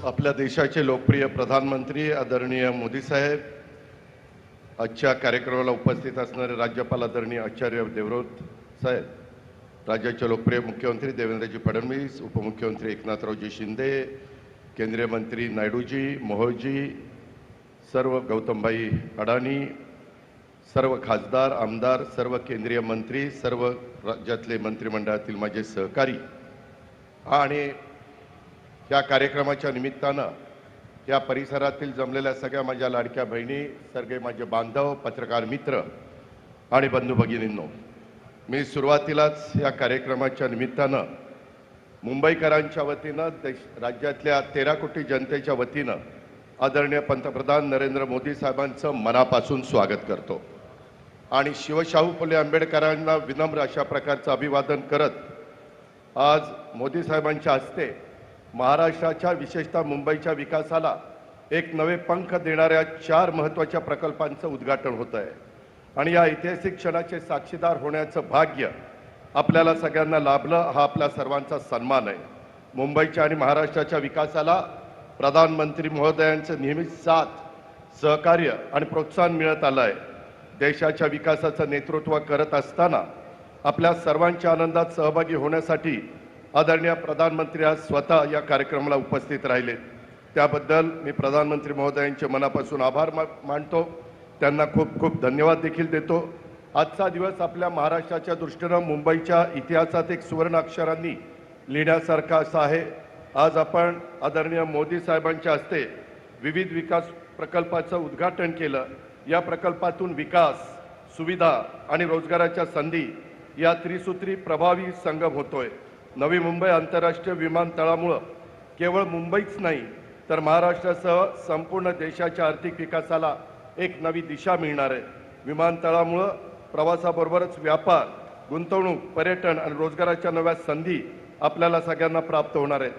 आपल्या देशाचे लोकप्रिय प्रधानमंत्री आदरणीय मोदी साहेब, आजच्या कार्यक्रमाला उपस्थित असणारे राज्यपाल आदरणीय आचार्य देवव्रत साहेब, राज्याचे लोकप्रिय मुख्यमंत्री देवेंद्रजी फडणवीस, उपमुख्यमंत्री एकनाथरावजी शिंदे, केंद्रीय मंत्री नायडूजी, मोहोळजी, सर्व गौतमभाई अडाणी, सर्व खासदार, आमदार, सर्व केंद्रीय मंत्री, सर्व राज्यातले मंत्रिमंडळातील माझे सहकारी आणि या कार्यक्रमाच्या निमित्तानं या परिसरातील जमलेल्या सगळ्या माझ्या लाडक्या बहिणी, सगळे माझे बांधव, पत्रकार मित्र आणि बंधू भगिनींनो, मी सुरुवातीलाच या कार्यक्रमाच्या निमित्तानं मुंबईकरांच्या वतीनं राज्यातल्या 13 कोटी जनतेच्या वतीनं आदरणीय पंतप्रधान नरेंद्र मोदी साहेबांचं मनापासून स्वागत करतो आणि शिवशाहू फुले आंबेडकरांना विनम्र अशा प्रकारचं अभिवादन करत आज मोदी साहेबांच्या हस्ते महाराष्ट्राच्या विशेषतः मुंबईच्या विकासाला एक नवे पंख देणाऱ्या 4 महत्त्वाच्या प्रकल्पांचं उद्घाटन होत आहे आणि या ऐतिहासिक क्षणाचे साक्षीदार होण्याचं भाग्य आपल्याला सगळ्यांना लाभलं, हा आपल्या सर्वांचा सन्मान आहे। मुंबईच्या आणि महाराष्ट्राच्या विकासाला प्रधानमंत्री महोदयांचं नेहमीच साथ, सहकार्य आणि प्रोत्साहन मिळत आलं आहे। देशाच्या विकासाचं नेतृत्व करत असताना आपल्या सर्वांच्या आनंदात सहभागी होण्यासाठी आदरणीय प्रधानमंत्री आज स्वतः या कार्यक्रमाला उपस्थित राहिले, त्याबद्दल मी प्रधानमंत्री महोदयांचे मनापासून आभार मानतो, त्यांना खूप खूप धन्यवाद देखील देतो। आजचा दिवस आपल्या महाराष्ट्राच्या दृष्टीनं मुंबईच्या इतिहासात एक सुवर्ण अक्षरांनी लिहिण्यासारखा असा आहे। आज आपण आदरणीय मोदी साहेबांच्या हस्ते विविध विकास प्रकल्पाचं उद्घाटन केलं। या प्रकल्पातून विकास, सुविधा आणि रोजगाराच्या संधी या त्रिसूत्री प्रभावी संगम होतोय। नवी मुंबई आंतरराष्ट्रीय विमानतळामुळे केवळ मुंबईच नाही तर महाराष्ट्रासह संपूर्ण देशाच्या आर्थिक विकासाला एक नवी दिशा मिळणार आहे। विमानतळामुळे प्रवासाबरोबरच व्यापार, गुंतवणूक, पर्यटन आणि रोजगाराच्या नव्या संधी आपल्याला सगळ्यांना प्राप्त होणार आहेत।